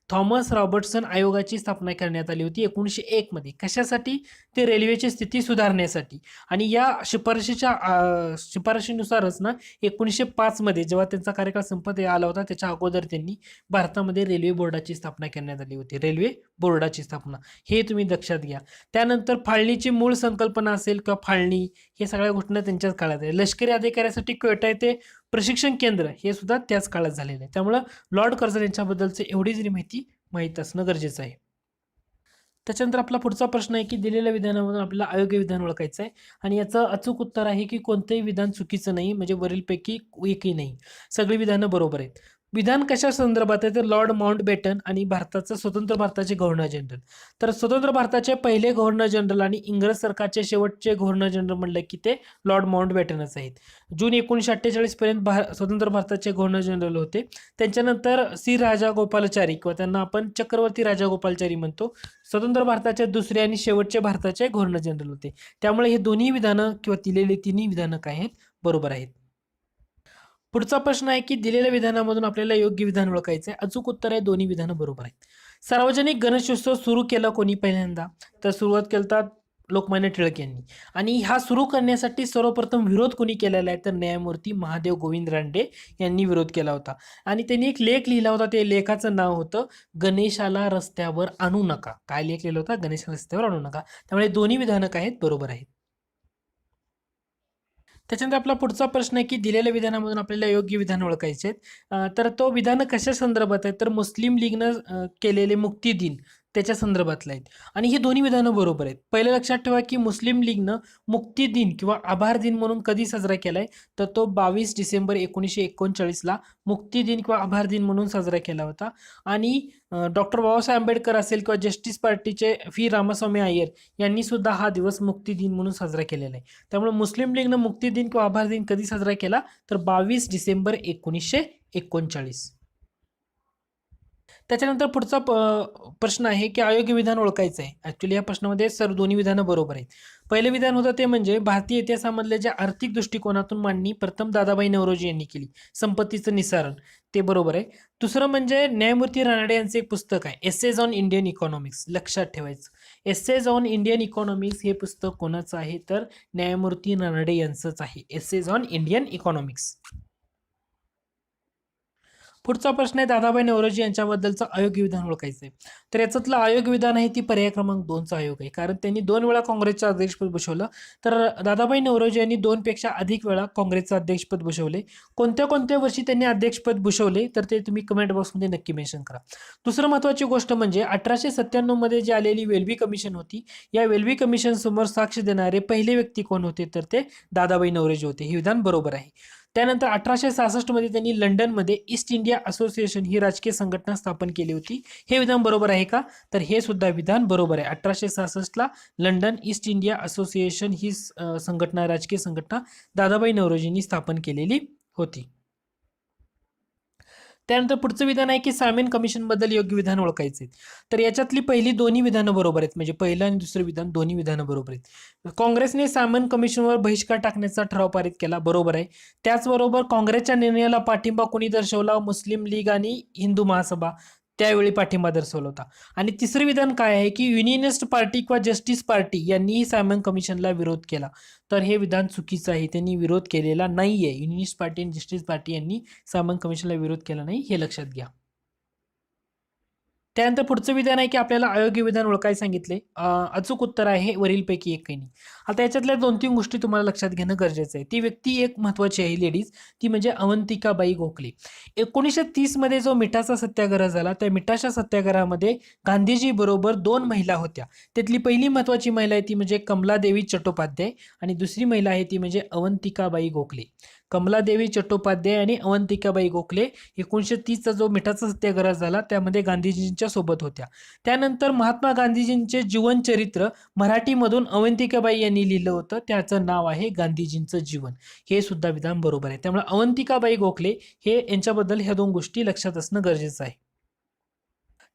Speaker 1: थॉमस रॉबर्टसन आयोगाची स्थापना करण्यात आली होती 1901 मध्ये. कशासाठी? ते रेल्वेची स्थिती सुधारण्यासाठी. आणि या शिफारशीनुसारच ना 1905 मध्ये जेव्हा त्यांचा कार्यकाळ संपत आला होता त्याच्या अगोदर त्यांनी भारतामध्ये रेल्वे बोर्डाची स्थापना करण्यात आली होती. रेल्वे बोर्डाची स्थापना हे तुम्ही लक्षात घ्या. त्यानंतर फाळणीची मूळ संकल्पना असेल किंवा फाळणी हे सगळ्या घटना त्यांच्याच काळात आहे. लष्करी अधिकाऱ्यासाठी क्वेटा येथे प्रशिक्षण केंद्र हे सुद्धा त्याच काळात झालेलं आहे. त्यामुळं लॉर्ड कर्झन यांच्याबद्दलचं एवढी जरी माहिती माहीत असणं गरजेचं आहे. त्याच्यानंतर आपला पुढचा प्रश्न आहे की दिलेल्या विधानामधून आपल्याला अयोग्य विधान ओळखायचं आहे आणि याचं अचूक उत्तर आहे की कोणतंही विधान चुकीचं नाही. म्हणजे वरीलपैकी एकही नाही, सगळी विधानं बरोबर आहेत. विधान कशा संदर्भात आहे तर लॉर्ड माउंटबॅटन आणि भारताचं स्वतंत्र भारताचे गव्हर्नर जनरल. तर स्वतंत्र भारताचे पहिले गव्हर्नर जनरल आणि इंग्रज सरकारचे शेवटचे गव्हर्नर जनरल म्हणलं की ते लॉर्ड माउंटबॅटनच आहेत. जून 1948 पर्यंत स्वतंत्र भारताचे गव्हर्नर जनरल होते. त्यांच्यानंतर श्री राजागोपालाचारी किंवा त्यांना आपण चक्रवर्ती राजागोपालाचारी म्हणतो, स्वतंत्र भारताचे दुसरे आणि शेवटचे भारताचे गव्हर्नर जनरल होते. त्यामुळे हे दोन्ही विधानं किंवा दिलेली तिन्ही विधानं काय आहेत? बरोबर आहेत. पुढचा प्रश्न आहे की दिलेल्या विधानामधून आपल्याला योग्य विधान ओळखायचं आहे. अचूक उत्तर आहे दोन्ही विधानं बरोबर आहेत. सार्वजनिक गणेशोत्सव सुरू केला कोणी पहिल्यांदा? तर सुरुवात केलता लोकमान्य टिळक यांनी. आणि हा सुरू करण्यासाठी सर्वप्रथम विरोध कोणी केलेला आहे तर न्यायमूर्ती महादेव गोविंद रानडे यांनी विरोध केला होता. आणि त्यांनी एक लेख लिहिला होता. ते लेखाचं नाव होतं गणेशाला रस्त्यावर आणू नका. काय लेख लिहिला होता? गणेशाला रस्त्यावर आणू नका. त्यामुळे दोन्ही विधानं काय आहेत? बरोबर आहेत. त्याच्यानंतर आपला पुढचा प्रश्न आहे की दिलेल्या विधानामधून आपल्याला योग्य विधान ओळखायचे आहेत. तर तो विधान कशा संदर्भात आहे तर मुस्लिम लीगनं केलेले मुक्ती दिन त्याच्या संदर्भातलं आहेत आणि ही दोन्ही विधानं बरोबर आहेत. पहिलं लक्षात ठेवा की मुस्लिम लीगनं मुक्ती दिन किंवा आभार दिन म्हणून कधी साजरा केलाय, तर तो 22 डिसेंबर 1939ला मुक्ती दिन किंवा आभार दिन म्हणून साजरा केला होता. आणि डॉक्टर बाबासाहेब आंबेडकर असेल किंवा जस्टिस पार्टीचे व्ही रामास्वामी अय्यर यांनी सुद्धा हा दिवस मुक्ती दिन म्हणून साजरा केलेला आहे. त्यामुळे मुस्लिम लीगनं मुक्ती दिन किंवा आभार दिन कधी साजरा केला, तर 22 डिसेंबर 1939. त्याच्यानंतर पुढचा प्रश्न आहे की अयोग्य विधान ओळखायचं आहे. ऍक्च्युली या प्रश्नामध्ये दोन्ही विधानं बरोबर आहेत. पहिलं विधान होतं ते म्हणजे भारतीय इतिहासामधल्या ज्या आर्थिक दृष्टिकोनातून मांडणी प्रथम दादाभाई नौरोजी यांनी केली, संपत्तीचं निसारण, ते बरोबर आहे. दुसरं म्हणजे न्यायमूर्ती रानडे यांचं एक पुस्तक आहे, एसेज ऑन इंडियन इकॉनॉमिक्स. लक्षात ठेवायचं, एसेज ऑन इंडियन इकॉनॉमिक्स हे पुस्तक कोणाचं आहे, तर न्यायमूर्ती रानडे यांचंच आहे, एसेज ऑन इंडियन इकॉनॉमिक्स. पुढचा प्रश्न आहे दादाभाई नौरोजी यांच्याबद्दलचं अयोग्य विधान ओळखायचं आहे. तर याच्यातलं अयोग्य विधान आहे ती पर्याय क्रमांक 2चा अयोग आहे, कारण त्यांनी 2 वेळा काँग्रेसचं अध्यक्षपद भूषवलं. तर दादाभाई नौरोजी यांनी 2 पेक्षा अधिक वेळा काँग्रेसचं अध्यक्षपद भूषवले. कोणत्या कोणत्या वर्षी त्यांनी अध्यक्षपद भूषवले, तर ते तुम्ही कमेंट बॉक्समध्ये नक्की मेन्शन करा. दुसरं महत्त्वाची गोष्ट म्हणजे 1897 मध्ये जी आलेली वेल्बी कमिशन होती, या वेल्बी कमिशन समोर साक्ष देणारे पहिले व्यक्ती कोण होते, तर ते दादाभाई नौरोजी होते. हे विधान बरोबर आहे. त्यानंतर 1866 मध्ये त्यांनी लंडनमध्ये ईस्ट इंडिया असोसिएशन ही राजकीय संघटना स्थापन केली होती. हे विधान बरोबर आहे का, तर हे सुद्धा विधान बरोबर आहे. 1866ला लंडन ईस्ट इंडिया असोसिएशन ही संघटना, राजकीय संघटना दादाभाई नौरोजींनी स्थापन केलेली होती. त्यानंतर पुढचं विधान आहे की सायमन कमिशन बद्दल योग्य विधान ओळखायचे. तर याच्यातली पहिली दोन्ही विधानं बरोबर आहेत, म्हणजे पहिलं आणि दुसरं विधान दोन्ही विधानं बरोबर आहेत. काँग्रेसने सायमन कमिशनवर बहिष्कार टाकण्याचा ठराव पारित केला, बरोबर आहे. त्याचबरोबर काँग्रेसच्या निर्णयाला पाठिंबा कोणी दर्शवला, मुस्लिम लीग आणि हिंदू महासभा त्यावेळी पाठिंबा दर्शवला होता. आणि तिसरं विधान काय आहे की युनियनिस्ट पार्टी किंवा जस्टिस पार्टी यांनीही सायमन कमिशनला विरोध केला. तर हे विधान चुकीचं आहे, त्यांनी विरोध केलेला नाहीये. युनियनिस्ट पार्टी आणि जस्टिस पार्टी यांनी सायमन कमिशनला विरोध केला नाही, हे लक्षात घ्या. त्यानंतर पुढचं विधान आहे की आपल्याला अयोग्य विधान ओळखायला सांगितले. अचूक उत्तर आहे वरीलपैकी एकही नाही. आता याच्यातल्या 2-3 गोष्टी तुम्हाला लक्षात घेणं गरजेचं आहे. ती व्यक्ती एक महत्वाची आहे लेडीज, ती म्हणजे अवंतिकाबाई गोखले. 1930 मध्ये जो मिठाचा सत्याग्रह झाला, त्या मिठाच्या सत्याग्रहामध्ये गांधीजी बरोबर 2 महिला होत्या. त्यातली पहिली महत्वाची महिला आहे ती म्हणजे कमलादेवी चट्टोपाध्याय आणि दुसरी महिला आहे ती म्हणजे अवंतिकाबाई गोखले. कमलादेवी चट्टोपाध्याय आणि अवंतिकाबाई गोखले 1930चा जो मिठाचा सत्याग्रह झाला त्यामध्ये गांधीजींच्या सोबत होत्या. त्यानंतर महात्मा गांधीजींचे जीवनचरित्र मराठीमधून अवंतिकाबाई यांनी लिहिलं होतं, त्याचं नाव आहे गांधीजींचं जीवन. हे सुद्धा विधान बरोबर आहे. त्यामुळे अवंतिकाबाई गोखले हे यांच्याबद्दल ह्या 2 गोष्टी लक्षात असणं गरजेचं आहे.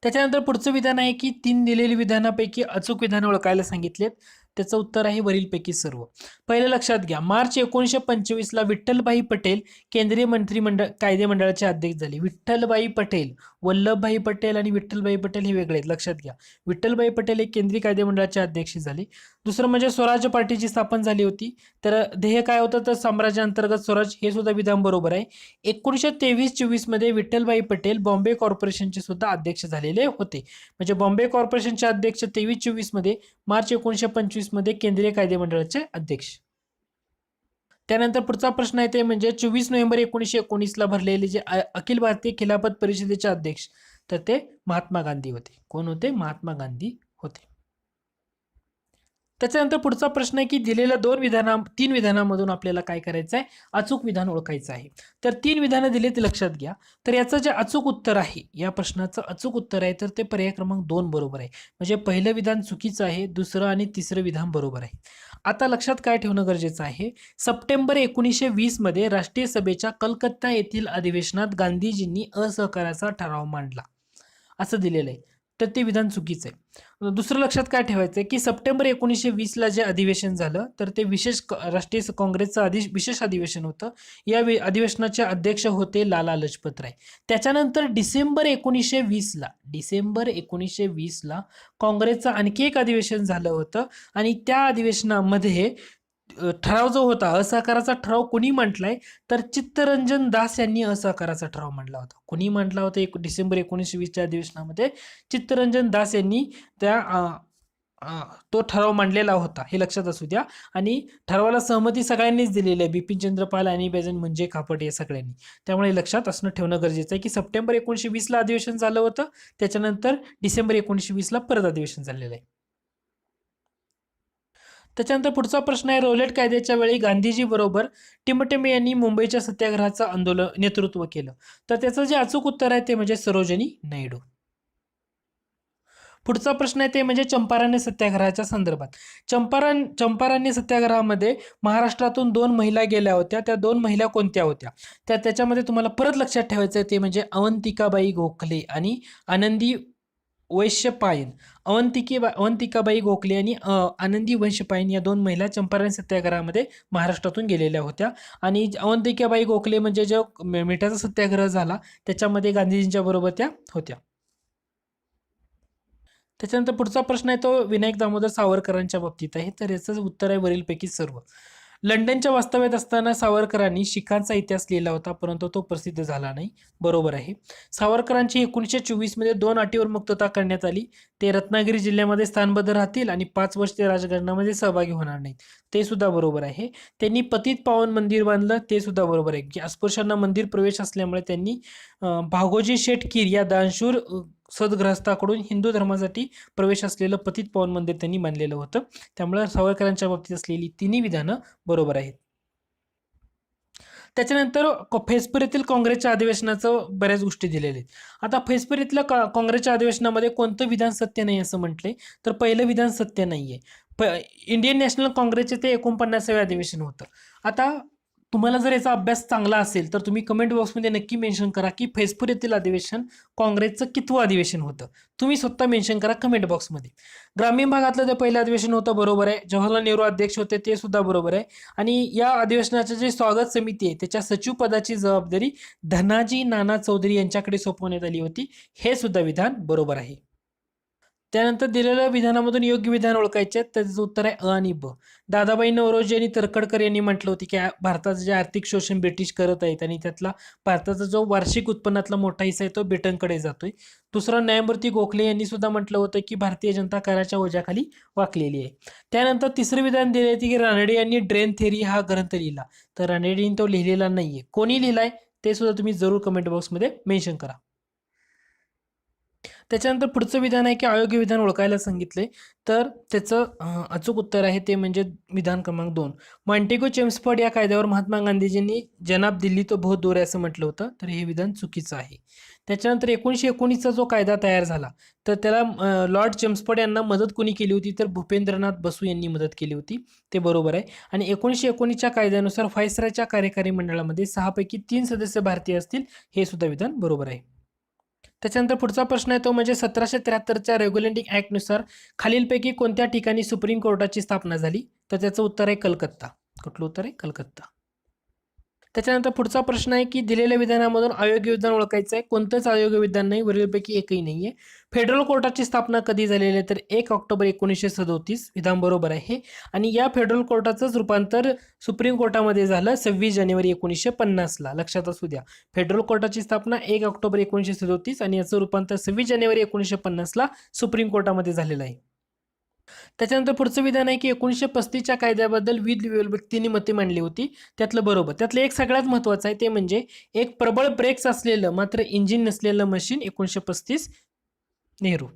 Speaker 1: त्याच्यानंतर पुढचं विधान आहे की 3 दिलेली विधानापैकी अचूक विधान ओळखायला सांगितलेत. त्याचं उत्तर आहे वरीलपैकी सर्व. पहिलं लक्षात घ्या, मार्च 1925ला विठ्ठलभाई पटेल केंद्रीय मंत्रिमंडळ कायदेमंडळाचे अध्यक्ष झाले. विठ्ठलभाई पटेल, वल्लभभाई पटेल आणि विठ्ठलभाई पटेल हे वेगळे आहेत, लक्षात घ्या. विठ्ठलभाई पटेल हे केंद्रीय कायदेमंडळाचे अध्यक्ष झाले. दुसरं म्हणजे स्वराज्य पार्टीची स्थापन झाली होती. तर ध्येय काय होतं, तर साम्राज्याअंतर्गत स्वराज. हे सुद्धा विधान बरोबर आहे. 1923-24 मध्ये विठ्ठलभाई पटेल बॉम्बे कॉर्पोरेशनचे सुद्धा अध्यक्ष झालेले होते. म्हणजे बॉम्बे कॉर्पोरेशनचे अध्यक्ष 23-24 मध्ये, मार्च 1925 मध्ये केंद्रीय कायदेमंडळाचे अध्यक्ष. त्यानंतर पुढचा प्रश्न आहे ते म्हणजे 24 नोव्हेंबर 1919ला भरलेले जे अखिल भारतीय खिलाफत परिषदेचे अध्यक्ष, तर ते महात्मा गांधी होते. कोण होते, महात्मा गांधी होते. त्याच्यानंतर पुढचा प्रश्न आहे की दिलेल्या 3 विधानामधून आपल्याला काय करायचं आहे, अचूक विधान ओळखायचं आहे. तर 3 विधानं दिले ते लक्षात घ्या. तर याचं जे अचूक उत्तर आहे, या प्रश्नाचं अचूक उत्तर आहे तर ते पर्याय क्रमांक 2 बरोबर आहे. म्हणजे पहिलं विधान चुकीचं आहे, दुसरं आणि तिसरं विधान बरोबर आहे. आता लक्षात काय ठेवणं गरजेचं आहे, सप्टेंबर 1920 मध्ये राष्ट्रीय सभेच्या कलकत्ता येथील अधिवेशनात गांधीजींनी असहकाराचा ठराव मांडला असं दिलेलं आहे. तर ते विधान चुकीचं आहे. दुसरं लक्षात काय ठेवायचं की सप्टेंबर 1920ला जे अधिवेशन झालं तर ते राष्ट्रीय काँग्रेसचं विशेष अधिवेशन होतं. या अधिवेशनाचे अध्यक्ष होते लाला लजपत राय. त्याच्यानंतर डिसेंबर 1920ला काँग्रेसचं आणखी एक अधिवेशन झालं होतं आणि त्या अधिवेशनामध्ये ठराव जो होता, असहकाराचा ठराव कोणी म्हटलाय, तर चित्तरंजन दास यांनी असहकाराचा ठराव मांडला होता. कोणी म्हटला होता डिसेंबर 1920च्या अधिवेशनामध्ये, चित्तरंजन दास यांनी त्या तो ठराव मांडलेला होता, हे लक्षात असू द्या. आणि ठरावाला सहमती सगळ्यांनीच दिलेली आहे, बिपिन पाल, आणि बेझंट, म्हणजे खापट, या सगळ्यांनी. त्यामुळे हे लक्षात असणं ठेवणं गरजेचं आहे की सप्टेंबर 1920 ला अधिवेशन झालं होतं, त्याच्यानंतर डिसेंबर 1920 ला परत अधिवेशन झालेलं आहे. त्याच्यानंतर पुढचा प्रश्न आहे, रौलट कायद्याच्या वेळी गांधीजी बरोबर टिमटिमे यांनी मुंबईच्या सत्याग्रहाचं आंदोलन नेतृत्व केलं. तर त्याचं जे अचूक उत्तर आहे ते म्हणजे सरोजिनी नायडू. पुढचा प्रश्न आहे ते म्हणजे चंपारण्य सत्याग्रहाच्या संदर्भात. चंपारण्य सत्याग्रहामध्ये महाराष्ट्रातून 2 महिला गेल्या होत्या. त्या 2 महिला कोणत्या होत्या? त्याच्यामध्ये तुम्हाला परत लक्षात ठेवायचं आहे ते म्हणजे अवंतिकाबाई गोखले आणि आनंदी वैश्यपायन. अवंतिकाबाई गोखले आणि आनंदी वैश्यपायन या 2 महिला चंपारण सत्याग्रहामध्ये महाराष्ट्रातून गेलेल्या होत्या. आणि अवंतिकाबाई गोखले म्हणजे जो मिठाचा सत्याग्रह झाला त्याच्यामध्ये गांधीजींच्या बरोबर त्या होत्या. त्याच्यानंतर पुढचा प्रश्न आहे तो विनायक दामोदर सावरकरांच्या बाबतीत आहे. तर याचं उत्तर आहे वरीलपैकी सर्व. लंडनच्या वास्तव्यात असताना सावरकरांनी शिखांचा इतिहास लिहिला होता, परंतु तो प्रसिद्ध झाला नाही. बरोबर आहे. सावरकरांची 1924 मध्ये 2 अटीवर मुक्तता करण्यात आली. ते रत्नागिरी जिल्ह्यामध्ये स्थानबद्ध राहतील आणि 5 वर्ष ते राजकारणामध्ये सहभागी होणार नाहीत. ते सुद्धा बरोबर आहे. त्यांनी पतित पावन मंदिर बांधलं, ते सुद्धा बरोबर आहे की अस्पृश्यांना मंदिर प्रवेश असल्यामुळे त्यांनी भागोजी शेटकीर या दानशूर सद्गृहस्थाकडून हिंदू धर्मासाठी प्रवेश असलेलं पतित पावन मंदिर त्यांनी बांधलेलं होतं. त्यामुळे सावरकरांच्या बाबतीत असलेली तिन्ही विधानं बरोबर आहेत. त्याच्यानंतर फैजपूर येथील काँग्रेसच्या अधिवेशनाचं बऱ्याच गोष्टी दिलेल्या आहेत. आता फैजपूर येथील काँग्रेसच्या अधिवेशनामध्ये कोणतं विधान सत्य नाही असं म्हटलंय, तर पहिलं विधान सत्य नाहीये. इंडियन नॅशनल काँग्रेसचे ते 49वे अधिवेशन होतं. आता तुम्हाला जर याचा अभ्यास चांगला असेल तर तुम्ही कमेंट बॉक्समध्ये नक्की मेन्शन करा की फैजपूर येथील अधिवेशन काँग्रेसचं कितवं अधिवेशन होतं. तुम्ही स्वतः मेन्शन करा कमेंट बॉक्समध्ये. ग्रामीण भागातलं ते पहिलं अधिवेशन होतं, बरोबर आहे. जवाहरलाल नेहरू अध्यक्ष होते, ते सुद्धा बरोबर आहे. आणि या अधिवेशनाचे जे स्वागत समिती आहे त्याच्या सचिव पदाची जबाबदारी धनाजी नाना चौधरी यांच्याकडे सोपवण्यात आली होती, हे सुद्धा विधान बरोबर आहे. त्यानंतर दिलेल्या विधानामधून योग्य विधान ओळखायचे, त्याचं उत्तर आहे अ आणि ब. दादाबाई नौरोजी आणि तर्खडकर यांनी म्हटलं होतं की भारताचं जे आर्थिक शोषण ब्रिटिश करत आहेत आणि त्यातला भारताचा जो वार्षिक उत्पन्नातला मोठा हिस्सा आहे तो ब्रिटनकडे जातोय. दुसरं न्यायमूर्ती गोखले यांनी सुद्धा म्हटलं होतं की भारतीय जनता कराच्या ओझ्याखाली वाकलेली आहे. त्यानंतर तिसरं विधान दिले की रानडे यांनी ड्रेन थेरी हा ग्रंथ लिहिला. तर रानडेंनी तो लिहिलेला नाहीये. कोणी लिहिलाय ते सुद्धा तुम्ही जरूर कमेंट बॉक्समध्ये मेन्शन करा. त्याच्यानंतर पुढचं विधान आहे की अयोग्य विधान ओळखायला सांगितले. तर त्याचं अचूक उत्तर आहे ते म्हणजे विधान क्रमांक 2. मॉन्टेगो चेम्सफोर्ड या कायद्यावर महात्मा गांधीजींनी जनाब दिल्ली तो बहुत दूर आहे असं म्हटलं होतं, तर हे विधान चुकीचं आहे. त्याच्यानंतर 1919चा जो कायदा तयार झाला तर त्याला लॉर्ड चेम्सफोर्ड यांना मदत कोणी केली होती, तर भूपेंद्रनाथ बसू यांनी मदत केली होती, ते बरोबर आहे. आणि 1919च्या कायद्यानुसार व्हाईसरायच्या कार्यकारी मंडळामध्ये 6 पैकी 3 सदस्य भारतीय असतील, हे सुद्धा विधान बरोबर आहे. त्याच्यानंतर पुढचा प्रश्न आहे तो म्हणजे 1773च्या रेग्युलेटिंग ऍक्टनुसार खालीलपैकी कोणत्या ठिकाणी सुप्रीम कोर्टाची स्थापना झाली, तर त्याचं उत्तर आहे कलकत्ता. कुठलं उत्तर आहे? कलकत्ता. त्याच्यानंतर पुढचा प्रश्न आहे की दिलेल्या विधानामधून अयोग्य विधान ओळखायचं आहे. कोणतंच अयोग्य विधान नाही, वरीलपैकी एकही नाहीये. फेडरल कोर्टाची स्थापना कधी झालेली आहे, तर 1 ऑक्टोबर 1937, विधान बरोबर आहे. आणि या फेडरल कोर्टाचंच रूपांतर सुप्रीम कोर्टामध्ये झालं 26 जानेवारी 1950ला. लक्षात असू द्या, फेडरल कोर्टाची स्थापना 1 ऑक्टोबर 1937 आणि याचं रूपांतर 26 जानेवारी 1950ला सुप्रीम कोर्टामध्ये झालेलं आहे. त्याच्यानंतर पुढचं विधान आहे की 1935च्या कायद्याबद्दल विविध व्यक्तींनी मते मांडली होती, त्यातलं बरोबर. त्यातलं एक सगळ्यात महत्त्वाचं आहे ते म्हणजे एक प्रबळ ब्रेक्स असलेलं मात्र इंजिन नसलेलं मशीन 1935, नेहरू.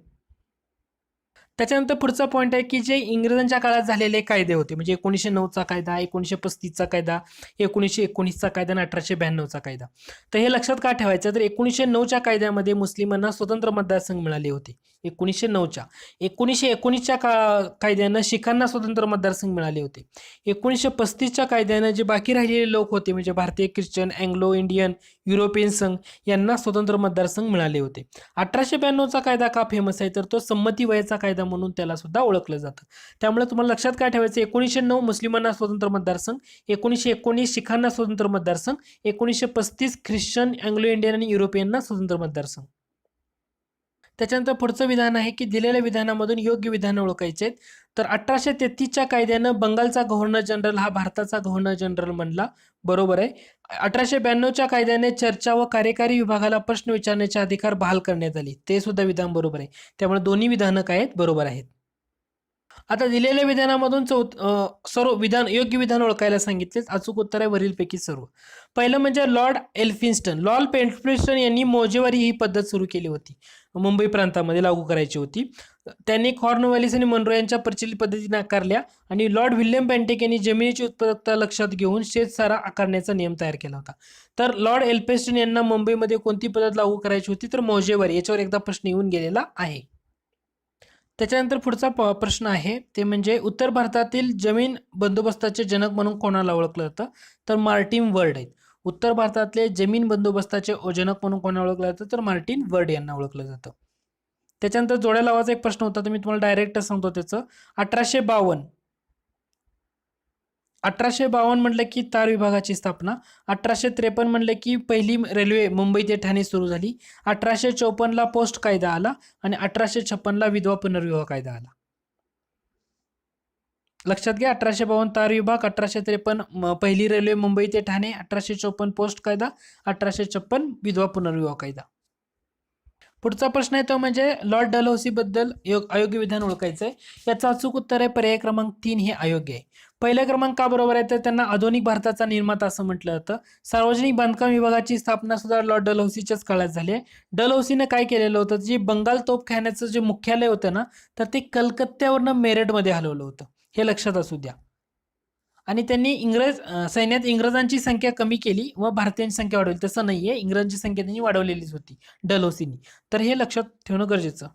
Speaker 1: त्याच्यानंतर पुढचा पॉईंट आहे की जे इंग्रजांच्या काळात झालेले कायदे होते म्हणजे 1909चा कायदा, 1935चा कायदा, 1919चा कायदा आणि 1892चा कायदा. तर हे लक्षात का ठेवायचं, तर 1909च्या कायद्यामध्ये मुस्लिमांना स्वतंत्र मतदारसंघ मिळाले होते. 1909च्या 1919च्या कायद्यानं शिखांना स्वतंत्र मतदारसंघ मिळाले होते. 1935च्या कायद्यानं जे बाकी राहिलेले लोक होते म्हणजे भारतीय ख्रिश्चन, अँग्लो इंडियन, युरोपियन संघ यांना स्वतंत्र मतदारसंघ मिळाले होते. 1892चा कायदा का फेमस आहे, तर तो संमती वयाचा कायदा म्हणून त्याला सुद्धा ओळखलं जातं. त्यामुळे तुम्हाला लक्षात काय ठेवायचं, 1909 मुस्लिमांना स्वतंत्र मतदारसंघ, 1919 शिखांना स्वतंत्र मतदारसंघ, 1935 ख्रिश्चन, अँग्लो इंडियन आणि युरोपियनना स्वतंत्र मतदारसंघ. त्याच्यानंतर पुढचं विधान आहे की दिलेल्या विधानामधून योग्य विधान ओळखायचे आहेत. तर 1833च्या कायद्यानं बंगालचा गव्हर्नर जनरल हा भारताचा गव्हर्नर जनरल बनला, बरोबर आहे. 1892च्या कायद्याने चर्चा व कार्यकारी विभागाला प्रश्न विचारण्याचे अधिकार बहाल करण्यात आले, ते सुद्धा विधान बरोबर आहे. त्यामुळे दोन्ही विधानं काय आहेत, बरोबर आहेत. आता दिलेल्या विधानामधून सर्व विधान योग्य विधान ओळखायला सांगितले. अचूक उत्तर आहे वरीलपैकी सर्व. पहिलं म्हणजे लॉर्ड एल्फिन्स्टन. लॉर्ड एल्फिन्स्टन यांनी मौजेवारी ही पद्धत सुरू केली होती, मुंबई प्रांतामध्ये लागू करायची होती. त्यांनी कॉर्नवॅलिस आणि मनरो यांच्या प्रचलित पद्धती नाकारल्या आणि लॉर्ड विल्यम बेंटिक यांनी जमिनीची उत्पादकता लक्षात घेऊन शेतसारा आकारण्याचा नियम तयार केला होता. तर लॉर्ड एल्फिन्स्टन यांना मुंबईमध्ये कोणती पद्धत लागू करायची होती, तर मौजेवारी. याच्यावर एकदा प्रश्न येऊन गेलेला आहे. त्याच्यानंतर पुढचा प्रश्न आहे ते म्हणजे उत्तर भारतातील जमीन बंदोबस्ताचे जनक म्हणून कोणाला ओळखलं जातं, तर मार्टिन वर्ड आहेत. उत्तर भारतातले जमीन बंदोबस्ताचे जनक म्हणून कोणाला ओळखलं जातं, तर मार्टिन वर्ड यांना ओळखलं जातं. त्याच्यानंतर जोड्या लावाचा एक प्रश्न होता, तर मी तुम्हाला डायरेक्ट सांगतो त्याचं. 1852 म्हटलं की तार विभागाची स्थापना. 1853 म्हटलं की पहिली रेल्वे मुंबई ते ठाणे सुरू झाली. 1854 पोस्ट कायदा आला आणि 1856 विधवा पुनर्विवाह कायदा आला. लक्षात घ्या, 1852 तार विभाग, 1853 पहिली रेल्वे मुंबई ते ठाणे, 1854 पोस्ट कायदा, 1856 विधवा पुनर्विवाह कायदा. पुढचा प्रश्न आहे तो म्हणजे लॉर्ड डलहौसी बद्दल अयोग्य विधान ओळखायचं आहे. याचं अचूक उत्तर आहे पर्याय क्रमांक 3 हे अयोग्य आहे. पहिला क्रमांक का बरोबर आहे, तर त्यांना आधुनिक भारताचा निर्माता असं म्हटलं जातं. सार्वजनिक बांधकाम विभागाची स्थापना सुद्धा लॉर्ड डलहौसीच्याच काळात झाली आहे. डलहौसीने काय केलेलं होतं, जे बंगाल तोफखान्याचं जे मुख्यालय होतं ना, तर ते कलकत्त्यावरनं मेरठमध्ये हलवलं होतं, हे लक्षात असू द्या. आणि त्यांनी सैन्यात इंग्रजांची संख्या कमी केली व भारतीयांची संख्या वाढवली. तसं नाहीये, इंग्रजांची संख्या त्यांनी वाढवलेलीच होती डलहौसीनी. तर हे लक्षात ठेवणं गरजेचं.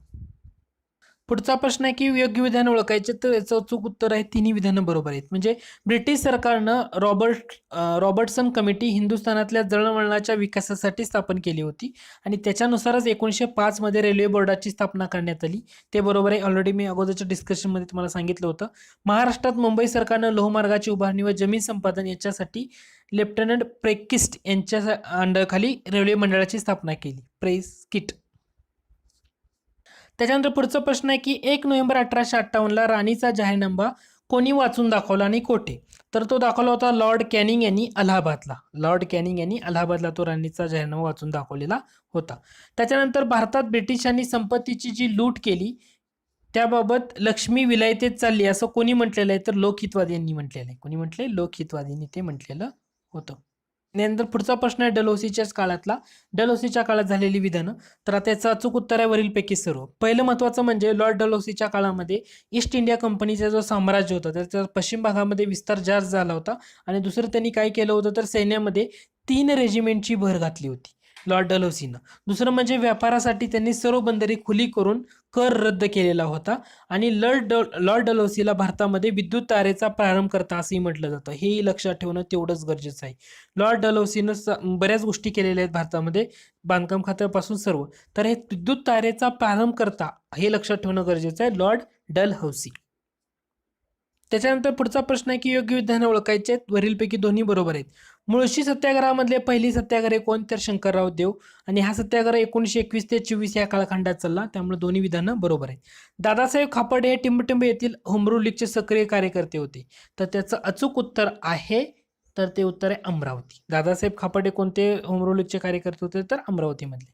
Speaker 1: पुढचा प्रश्न आहे की योग्य विधान ओळखायचे, तर याचं अचूक उत्तर आहे तिन्ही विधानं बरोबर आहेत. म्हणजे ब्रिटिश सरकारनं रॉबर्टसन कमिटी हिंदुस्थानातल्या दळणवळणाच्या विकासासाठी स्थापन केली होती आणि त्याच्यानुसारच 1905 मध्ये रेल्वे बोर्डाची स्थापना करण्यात आली. ते बरोबर आहे, ऑलरेडी मी अगोदरच्या डिस्कशनमध्ये तुम्हाला सांगितलं होतं. महाराष्ट्रात मुंबई सरकारनं लोहमार्गाची उभारणी व जमीन संपादन याच्यासाठी लेफ्टनंट प्रेस्किट यांच्या अंडरखाली रेल्वे मंडळाची स्थापना केली, प्रेस्किट. त्याच्यानंतर पुढचा प्रश्न आहे की 1 नोव्हेंबर 1858 राणीचा जाहीरनामा कोणी वाचून दाखवला आणि कोठे, तर तो दाखवला होता लॉर्ड कॅनिंग यांनी अलाहाबादला तो राणीचा जाहीरनामा वाचून दाखवलेला होता. त्याच्यानंतर भारतात ब्रिटिशांनी संपत्तीची जी लूट केली त्याबाबत लक्ष्मी विलायतेत चालली असं कोणी म्हटलेलं आहे, तर लोकहितवादी यांनी म्हटलेलं आहे. कोणी म्हटले, लोकहितवादींनी ते म्हटलेलं होतं. त्यानंतर पुढचा प्रश्न आहे डलहौसीच्याच काळातला, डलहौसीच्या काळात झालेली विधानं. तर आता याचं अचूक उत्तर आहे वरीलपैकी सर्व. पहिलं महत्त्वाचं म्हणजे लॉर्ड डलहौसीच्या काळामध्ये ईस्ट इंडिया कंपनीचा जो साम्राज्य होता त्याचा पश्चिम भागामध्ये विस्तार जास्त झाला होता. आणि दुसरं त्यांनी काय केलं होतं, तर सैन्यामध्ये 3 रेजिमेंटची भर घातली होती लॉर्ड डलहौसीनं. दुसरं म्हणजे व्यापारासाठी त्यांनी सर्व बंदरे खुली करून कर रद्द केलेला होता. आणि लॉर्ड डलहौसीला भारतामध्ये विद्युत तारेचा प्रारंभ करता असंही म्हटलं जातं. हेही लक्षात ठेवणं तेवढंच गरजेचं आहे. लॉर्ड डलहौसीनं बऱ्याच गोष्टी केलेल्या आहेत भारतामध्ये, बांधकाम खात्यापासून सर्व. तर हे विद्युत तारेचा प्रारंभ करता हे लक्षात ठेवणं गरजेचं आहे, लॉर्ड डलहौसी. त्याच्यानंतर पुढचा प्रश्न आहे की योग्य विधान ओळखायचे आहेत, वरीलपैकी दोन्ही बरोबर आहेत. मुळशी सत्याग्रहामधले पहिली सत्याग्रही कोण, तर शंकरराव देव. आणि हा सत्याग्रह 1921 ते 24 या कालखंडात चालला, त्यामुळे दोन्ही विधानं बरोबर आहेत. दादासाहेब खापर्डे हे टिंबटिंब येथील होमरूल लीगचे सक्रिय कार्यकर्ते होते, तर त्याचं अचूक उत्तर आहे, तर ते उत्तर आहे अमरावती. दादासाहेब खापर्डे कोणते होमरूल लीगचे कार्यकर्ते होते, तर अमरावतीमधले.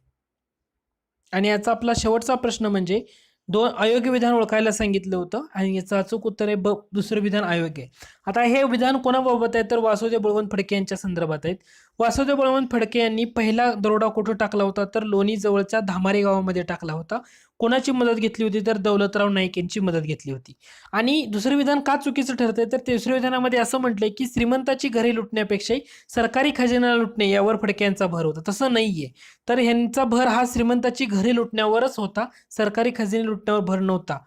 Speaker 1: आणि याचा आपला शेवटचा प्रश्न म्हणजे 2 अयोग्य विधान ओळखायला सांगितलं होतं आणि याचं अचूक उत्तर आहे दुसरं विधान अयोग्य आहे. आता हे विधान कोणाबाबत आहे, तर वासुदेव बळवंत फडके यांच्या संदर्भात आहेत. वासुदेव बळवंत फडके यांनी पहिला दरोडा कुठं टाकला होता, तर लोणी जवळच्या धामारे गावामध्ये टाकला होता. कोणाची मदत घेतली होती, तर दौलतराव नाईक यांची मदत घेतली होती. आणि दुसरं विधान का चुकीचं ठरतंय, तर तिसऱ्या विधानामध्ये असं म्हटलंय की श्रीमंताची घरे लुटण्यापेक्षा सरकारी खजिना लुटणे यावर फडके यांचा भर होता. तसं नाहीये, तर ह्यांचा भर हा श्रीमंताची घरे लुटण्यावरच होता, सरकारी खजिने लुटण्यावर भर नव्हता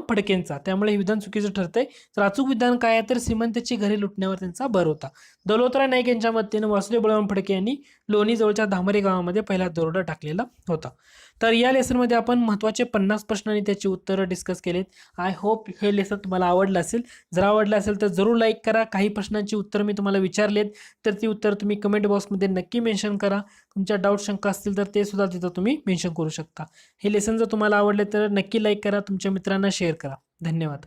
Speaker 1: फडकेंचा. त्यामुळे हे विधान चुकीचं ठरतंय. तर अचूक विधान काय आहे, तर श्रीमंताची घरे लुटण्यावर त्यांचा भर होता. दौलतराव नाईक यांच्या मदतीने वासुदेव बळवंत फडके यांनी लोणी जवळच्या धामरे गावामध्ये पहिला दरोडा टाकलेला होता. तर या लेसनमध्ये आपण महत्त्वाचे 50 प्रश्न आणि त्याची उत्तरं डिस्कस केलेत. आय होप हे लेसन तुम्हाला आवडलं असेल. जर आवडलं असेल तर जरूर लाईक करा. काही प्रश्नांची उत्तरं मी तुम्हाला विचारलेत, तर ती उत्तर तुम्ही कमेंट बॉक्समध्ये नक्की मेन्शन करा. तुमच्या डाऊट शंका असतील तर ते सुद्धा तिथं तुम्ही मेन्शन करू शकता. हे लेसन जर तुम्हाला आवडले तर नक्की लाईक करा, तुमच्या मित्रांना शेअर करा. धन्यवाद.